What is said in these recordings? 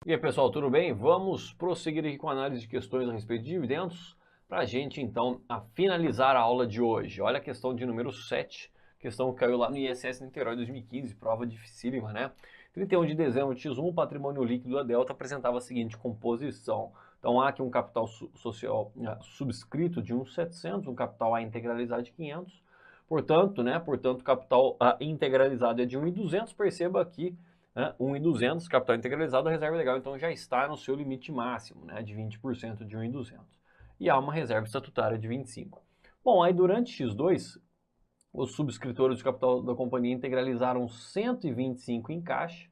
E aí pessoal, tudo bem? Vamos prosseguir aqui com a análise de questões a respeito de dividendos para a gente então finalizar a aula de hoje. Olha a questão de número 7, questão que caiu lá no ISS Niterói 2015, prova dificílima, né? 31 de dezembro de X1, o patrimônio líquido da Delta apresentava a seguinte composição. Então há aqui um capital social subscrito de 1.700, um capital A integralizado de 500, portanto, o capital integralizado é de 1.200, perceba aqui 1.200, capital integralizado, a reserva legal então já está no seu limite máximo, né, de 20% de 1.200. E há uma reserva estatutária de 25%. Bom, aí durante X2, os subscritores de capital da companhia integralizaram 125 em caixa,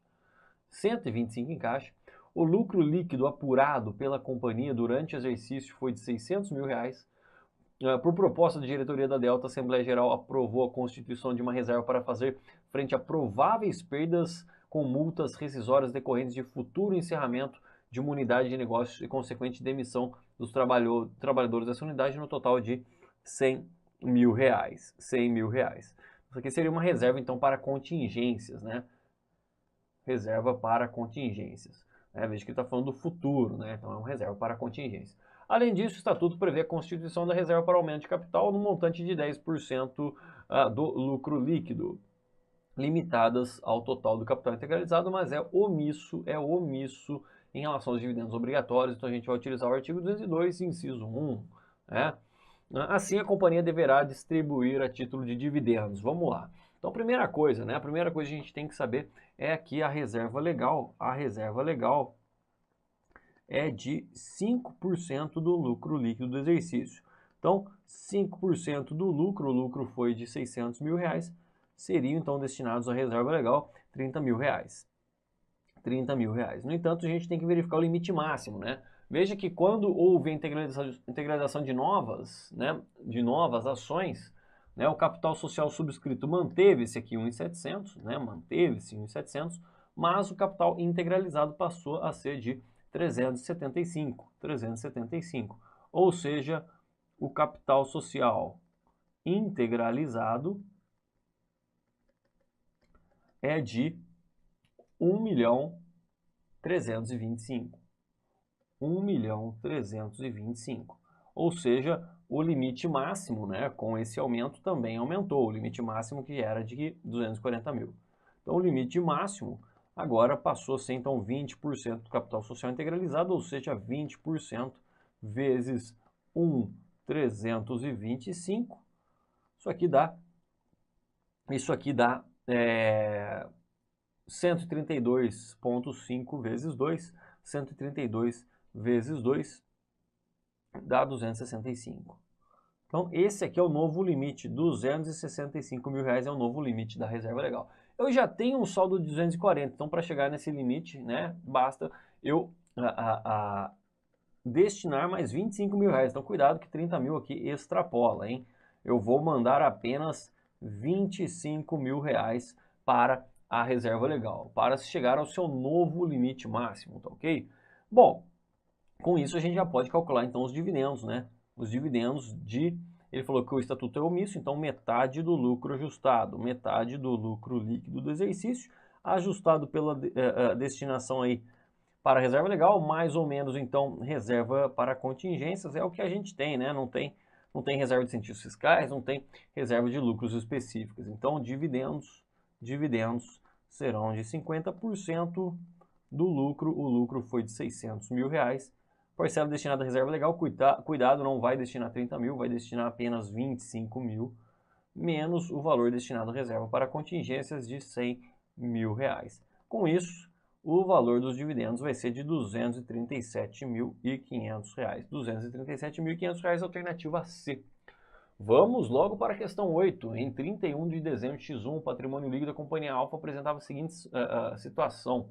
125 em caixa. O lucro líquido apurado pela companhia durante o exercício foi de R$600 mil. Por proposta da diretoria da Delta, a Assembleia Geral aprovou a constituição de uma reserva para fazer frente a prováveis perdas com multas rescisórias decorrentes de futuro encerramento de uma unidade de negócios e consequente demissão dos trabalhadores dessa unidade no total de R$100 mil. R$100 mil. Isso aqui seria uma reserva, então, para contingências, né? Reserva para contingências. Veja que ele está falando do futuro, né? Então é uma reserva para contingências. Além disso, o Estatuto prevê a constituição da reserva para aumento de capital no montante de 10% do lucro líquido, limitadas ao total do capital integralizado, mas é omisso em relação aos dividendos obrigatórios, então a gente vai utilizar o artigo 202, inciso 1. Né? Assim, a companhia deverá distribuir a título de dividendos. Vamos lá. Então, primeira coisa, né? A primeira coisa que a gente tem que saber é aqui a reserva legal. A reserva legal é de 5% do lucro líquido do exercício. Então, 5% do lucro, o lucro foi de R$600 mil, seriam então destinados à reserva legal R$30 mil. R$30 mil. No entanto, a gente tem que verificar o limite máximo, né? Veja que quando houve a integralização de novas ações, né, o capital social subscrito manteve-se aqui 1.700, né, manteve-se 1.700, mas o capital integralizado passou a ser de 375. Ou seja, o capital social integralizado é de 1.325. 1.325. Ou seja, o limite máximo, né, com esse aumento também aumentou. O limite máximo que era de 240 mil. Então, o limite máximo agora passou a ser então 20% do capital social integralizado, ou seja, 20% vezes 1.325. Isso aqui dá 132,5 vezes 2, 132 vezes 2 dá 265. Então, esse aqui é o novo limite, R$265 mil é o novo limite da reserva legal. Eu já tenho um saldo de 240, então para chegar nesse limite, né, basta eu destinar mais R$25 mil. Então, cuidado que 30 mil aqui extrapola, hein? Eu vou mandar apenas R$25 mil para a reserva legal, para chegar ao seu novo limite máximo, tá ok? Bom, com isso a gente já pode calcular então os dividendos, né? Os dividendos ele falou que o estatuto é omisso, então metade do lucro ajustado, metade do lucro líquido do exercício, ajustado pela destinação aí para a reserva legal, mais ou menos então reserva para contingências, é o que a gente tem, né? Não tem reserva de incentivos fiscais, não tem reserva de lucros específicos. Então, dividendos serão de 50% do lucro. O lucro foi de R$600 mil. Parcela destinada à reserva legal, cuidado, não vai destinar 30 mil, vai destinar apenas 25 mil, menos o valor destinado à reserva para contingências de R$100 mil. Com isso, o valor dos dividendos vai ser de R$237.500. R$237.500, alternativa C. Vamos logo para a questão 8. Em 31 de dezembro de X1, o patrimônio líquido da companhia Alfa apresentava a seguinte situação.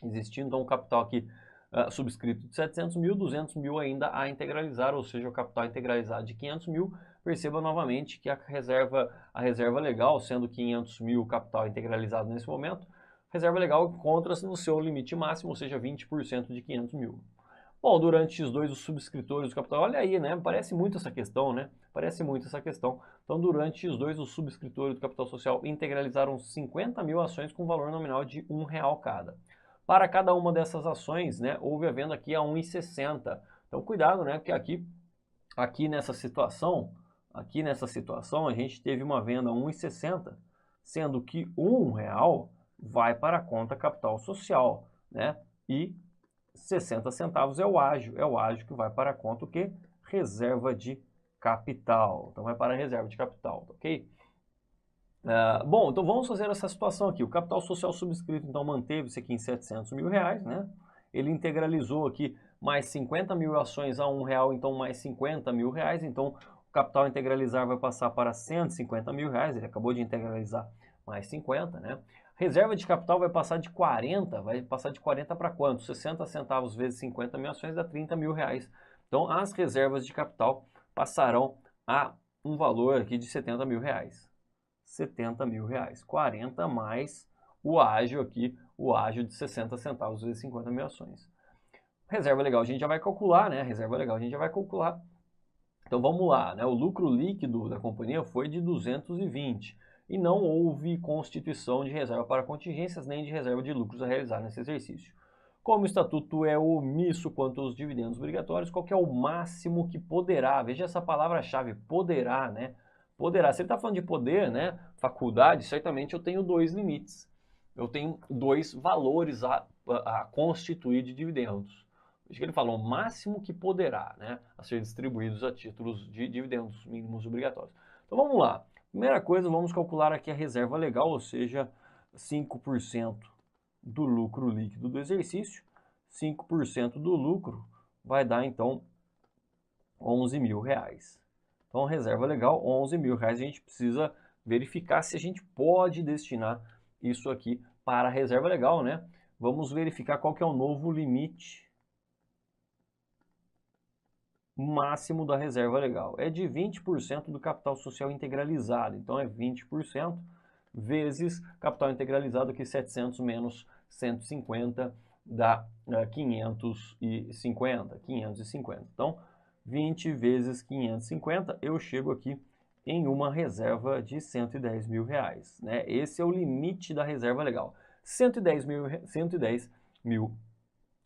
Existindo então um capital aqui subscrito de 700 mil, 200 mil ainda a integralizar, ou seja, o capital integralizado de 500 mil. Perceba novamente que a reserva legal, sendo 500 mil capital integralizado nesse momento, a reserva legal encontra-se no seu limite máximo, ou seja, 20% de 500 mil. Bom, durante X2, os subscritores do capital, olha aí, né? Parece muito essa questão, né? Parece muito essa questão. Então, durante X2, os subscritores do capital social integralizaram 50 mil ações com valor nominal de R$1 cada. Para cada uma dessas ações, né, houve a venda aqui a 1,60. Então cuidado, né, porque aqui nessa situação a gente teve uma venda a 1,60, sendo que R$1 vai para a conta capital social, né? E 60 centavos é o ágio que vai para a conta o quê? Reserva de capital. Então vai para a reserva de capital, ok? Bom, então vamos fazer essa situação aqui. O capital social subscrito, então, manteve-se aqui em R$700 mil, né? Ele integralizou aqui mais 50 mil ações a R$1, então mais 50 mil reais. Então, o capital integralizar vai passar para 150 mil reais. Ele acabou de integralizar mais 50, né? Reserva de capital vai passar de 40 para quanto? 60 centavos vezes 50 mil ações dá 30 mil reais. Então, as reservas de capital passarão a um valor aqui de 70 mil reais. 70 mil reais. 40 mais o ágio aqui, o ágio de 60 centavos vezes 50 mil ações. Reserva legal a gente já vai calcular, né? Reserva legal a gente já vai calcular. Então vamos lá, né? O lucro líquido da companhia foi de 220 e não houve constituição de reserva para contingências nem de reserva de lucros a realizar nesse exercício. Como o estatuto é omisso quanto aos dividendos obrigatórios, qual que é o máximo que poderá? Veja essa palavra-chave, poderá, né? Poderá. Se ele está falando de poder, né, faculdade, certamente eu tenho dois limites. Eu tenho dois valores a constituir de dividendos. Veja que ele falou o máximo que poderá, né, a ser distribuídos a títulos de dividendos mínimos obrigatórios. Então vamos lá. Primeira coisa, vamos calcular aqui a reserva legal, ou seja, 5% do lucro líquido do exercício. 5% do lucro vai dar então 11 mil reais. Então, reserva legal, 11 mil reais. A gente precisa verificar se a gente pode destinar isso aqui para a reserva legal, né? Vamos verificar qual que é o novo limite máximo da reserva legal. É de 20% do capital social integralizado. Então, é 20% vezes capital integralizado, que 700 menos 150 dá 550. Então, 20 vezes 550, eu chego aqui em uma reserva de 110 mil reais, né? Esse é o limite da reserva legal, 110 mil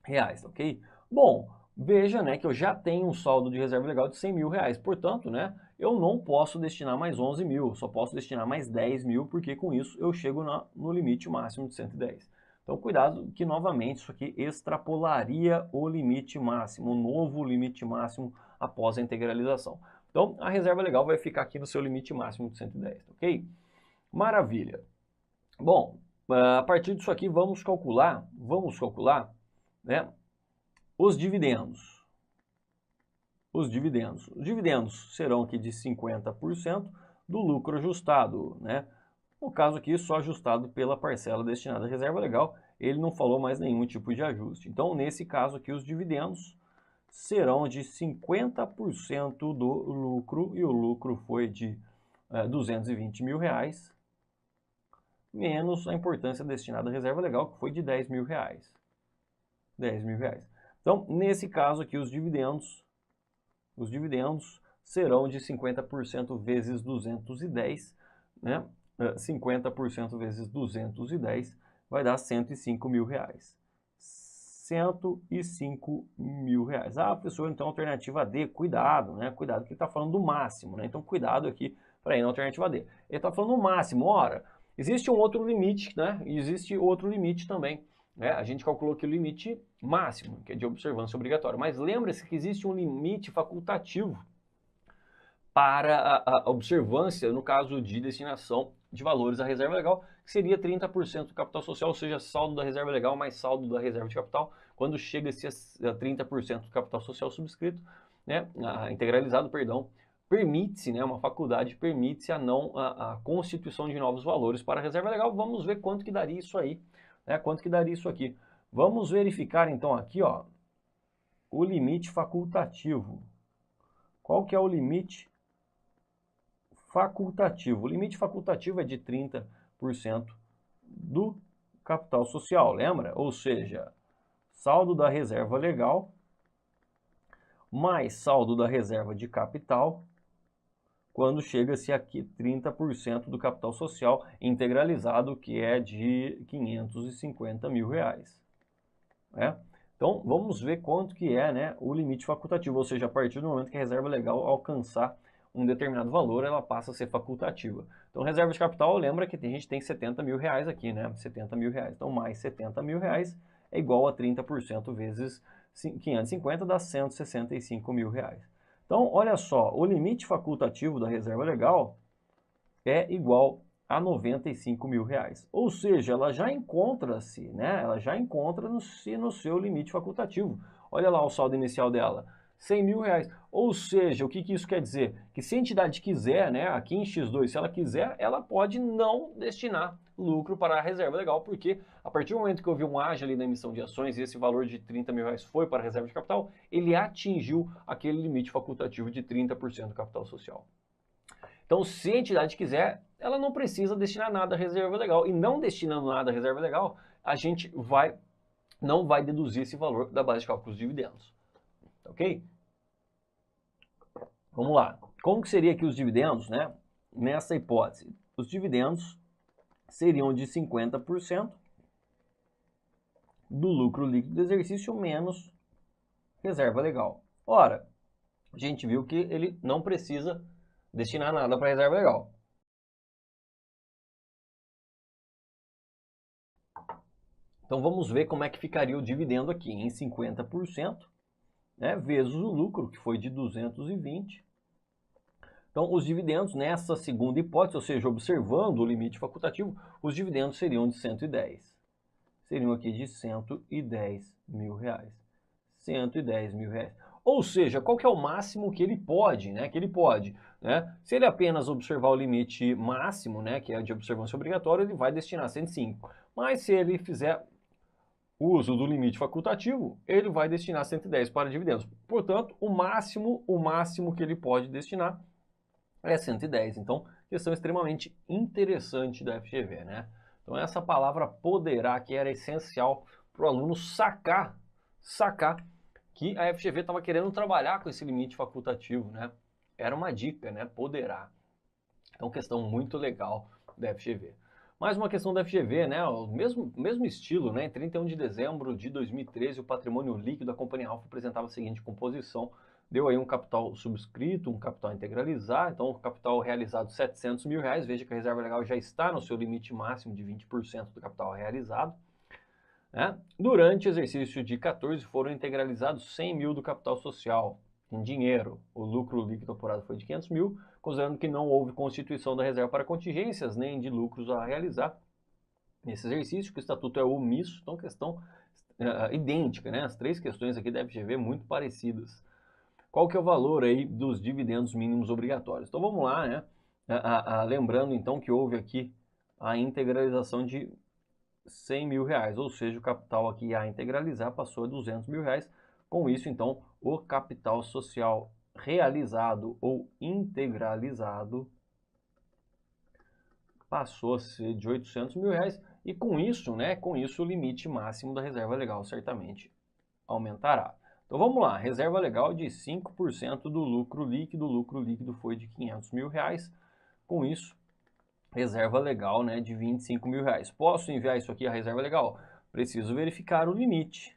reais, ok? Bom, veja, né, que eu já tenho um saldo de reserva legal de 100 mil reais, portanto, né, eu não posso destinar mais 11 mil, só posso destinar mais 10 mil, porque com isso eu chego no limite máximo de 110. Então, cuidado que, novamente, isso aqui extrapolaria o limite máximo, o novo limite máximo após a integralização. Então, a reserva legal vai ficar aqui no seu limite máximo de 110, ok? Maravilha. Bom, a partir disso aqui, vamos calcular, né, os dividendos. Os dividendos serão aqui de 50% do lucro ajustado, né? No caso aqui, só ajustado pela parcela destinada à reserva legal, ele não falou mais nenhum tipo de ajuste. Então, nesse caso aqui, os dividendos serão de 50% do lucro, e o lucro foi de 220 mil reais, menos a importância destinada à reserva legal, que foi de 10 mil reais. 10 mil reais. Então, nesse caso aqui, os dividendos serão de 50% vezes 210, né? 50% vezes 210 vai dar 105 mil reais. 105 mil reais. Ah, professor, então alternativa D, cuidado, né? Cuidado que ele está falando do máximo, né? Então cuidado aqui para ir na alternativa D. Ele está falando do máximo, ora, existe um outro limite, né? Existe outro limite também, né? A gente calculou aqui o limite máximo, que é de observância obrigatória, mas lembre-se que existe um limite facultativo para a observância, no caso de destinação de valores à reserva legal, que seria 30% do capital social, ou seja, saldo da reserva legal mais saldo da reserva de capital. Quando chega-se a 30% do capital social subscrito, né, integralizado, perdão, permite-se, né, uma faculdade permite-se a constituição de novos valores para a reserva legal. Vamos ver quanto que daria isso aí, né, quanto que daria isso aqui. Vamos verificar então aqui, ó, o limite facultativo. Qual que é o limite facultativo? O limite facultativo é de 30% do capital social, lembra? Ou seja, saldo da reserva legal mais saldo da reserva de capital, quando chega-se aqui 30% do capital social integralizado, que é de 550 mil reais. né? Então, vamos ver quanto que é, né, o limite facultativo, ou seja, a partir do momento que a reserva legal alcançar um determinado valor, ela passa a ser facultativa. Então, reserva de capital, lembra que a gente tem 70 mil reais aqui, né? 70 mil reais. Então, mais 70 mil reais é igual a 30% vezes 550, dá 165 mil reais. Então, olha só, o limite facultativo da reserva legal é igual a 95 mil reais. Ou seja, ela já encontra-se, né? Ela já encontra-se no seu limite facultativo. Olha lá o saldo inicial dela, 100 mil reais. Ou seja, o que isso quer dizer? Que se a entidade quiser, né, aqui em X2, se ela quiser, ela pode não destinar lucro para a reserva legal, porque a partir do momento que houve um ágio ali na emissão de ações e esse valor de 30 mil reais foi para a reserva de capital, ele atingiu aquele limite facultativo de 30% do capital social. Então, se a entidade quiser, ela não precisa destinar nada à reserva legal. E não destinando nada à reserva legal, a gente não vai deduzir esse valor da base de cálculo dos dividendos. Ok? Vamos lá. Como que seria aqui os dividendos, né? Nessa hipótese, os dividendos seriam de 50% do lucro líquido do exercício menos reserva legal. Ora, a gente viu que ele não precisa destinar nada para a reserva legal. Então vamos ver como é que ficaria o dividendo aqui em 50%, né, vezes o lucro, que foi de 220. Então os dividendos nessa segunda hipótese, ou seja, observando o limite facultativo, os dividendos seriam de 110. Seriam aqui de 110 mil reais. 110 mil reais. Ou seja, qual que é o máximo que ele pode, né? Se ele apenas observar o limite máximo, né, que é de observância obrigatória, ele vai destinar 105. Mas se ele fizer uso do limite facultativo, ele vai destinar 110 para dividendos. Portanto, o máximo que ele pode destinar é 110. Então, questão extremamente interessante da FGV, né? Então, essa palavra poderá, que era essencial para o aluno sacar que a FGV estava querendo trabalhar com esse limite facultativo, né? Era uma dica, né? Poderá. Então, questão muito legal da FGV. Mais uma questão da FGV, né? O mesmo estilo, né? Em 31 de dezembro de 2013, o patrimônio líquido da Companhia Alfa apresentava a seguinte composição. Deu aí um capital subscrito, um capital integralizar, então o capital realizado 700 mil reais. Veja que a reserva legal já está no seu limite máximo de 20% do capital realizado. Né? Durante o exercício de 14 foram integralizados 100 mil do capital social em dinheiro. O lucro líquido apurado foi de 500 mil, considerando que não houve constituição da reserva para contingências, nem de lucros a realizar nesse exercício, que o estatuto é omisso, então questão idêntica, né? As três questões aqui da FGV muito parecidas. Qual que é o valor aí dos dividendos mínimos obrigatórios? Então vamos lá, né? Lembrando então que houve aqui a integralização de 100 mil reais, ou seja, o capital aqui a integralizar passou a 200 mil reais. Com isso, então, o capital social realizado ou integralizado passou a ser de 800 mil reais e com isso, né, o limite máximo da reserva legal certamente aumentará. Então vamos lá, reserva legal de 5% do lucro líquido, o lucro líquido foi de 500 mil reais, com isso, reserva legal, né, de 25 mil reais. Posso enviar isso aqui à reserva legal? Preciso verificar o limite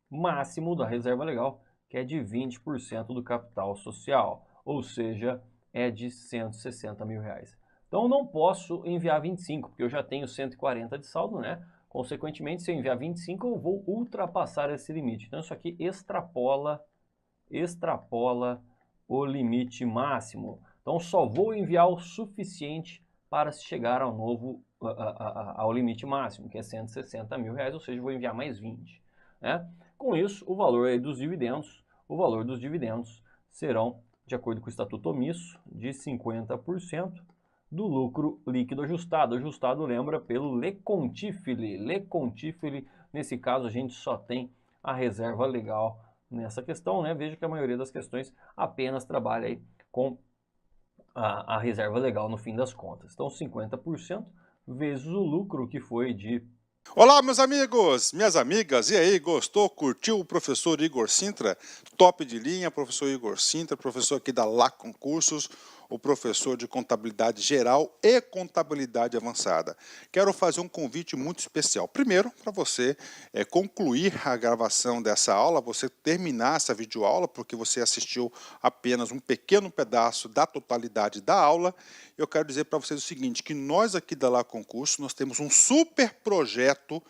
máximo da reserva legal, que é de 20% do capital social, ou seja, é de 160 mil reais. Então, não posso enviar 25, porque eu já tenho 140 de saldo, né? Consequentemente, se eu enviar 25, eu vou ultrapassar esse limite. Então, isso aqui extrapola o limite máximo. Então, só vou enviar o suficiente para chegar ao limite máximo, que é 160 mil reais, ou seja, vou enviar mais 20. Né? Com isso, o valor dos dividendos serão, de acordo com o estatuto omisso, de 50% do lucro líquido ajustado. Ajustado, lembra, pelo Lecontifile. Lecontifile, nesse caso, a gente só tem a reserva legal nessa questão, né? Veja que a maioria das questões apenas trabalha aí com a reserva legal no fim das contas. Então, 50% vezes o lucro, que foi de... Olá, meus amigos, minhas amigas, e aí, gostou, curtiu o professor Igor Sintra? Top de linha, professor Igor Sintra, professor aqui da LA Concursos, o professor de contabilidade geral e contabilidade avançada. Quero fazer um convite muito especial. Primeiro, para você concluir a gravação dessa aula, você terminar essa videoaula, porque você assistiu apenas um pequeno pedaço da totalidade da aula. Eu quero dizer para vocês o seguinte, que nós aqui da Lá Concurso, nós temos um super projeto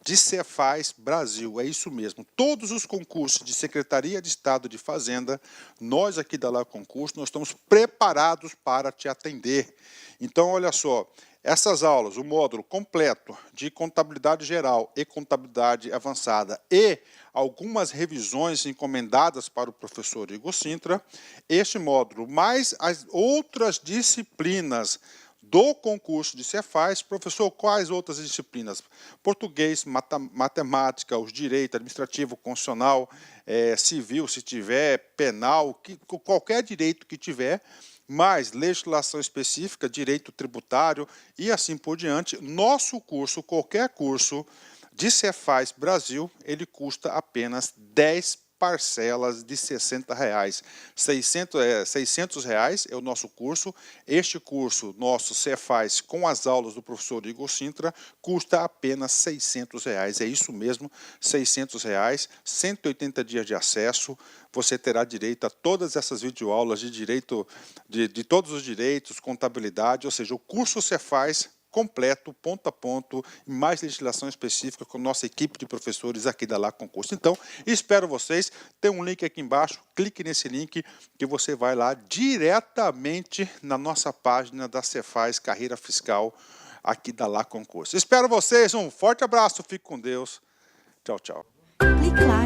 de Cefaz Brasil, é isso mesmo. Todos os concursos de Secretaria de Estado de Fazenda, nós aqui da Lá Concurso, nós estamos preparados para te atender. Então, olha só, essas aulas, o módulo completo de contabilidade geral e contabilidade avançada e algumas revisões encomendadas para o professor Igor Sintra, este módulo, mais as outras disciplinas do concurso de Cefaz. Professor, quais outras disciplinas? Português, matemática, os direitos administrativo, constitucional, civil, se tiver, penal, qualquer direito que tiver, mais legislação específica, direito tributário e assim por diante. Nosso curso, qualquer curso de Cefaz Brasil, ele custa apenas 10 parcelas de R$60. 600 reais é o nosso curso. Este curso, nosso Cefaz, com as aulas do professor Igor Sintra, custa apenas R$600. É isso mesmo, R$600, 180 dias de acesso. Você terá direito a todas essas videoaulas de direito, de todos os direitos, contabilidade, ou seja, o curso Cefaz completo, ponto a ponto, e mais legislação específica com nossa equipe de professores aqui da Lá Concurso. Então, espero vocês. Tem um link aqui embaixo, clique nesse link que você vai lá diretamente na nossa página da Cefaz Carreira Fiscal aqui da Lá Concurso. Espero vocês, um forte abraço, fique com Deus. Tchau, tchau. Clique lá.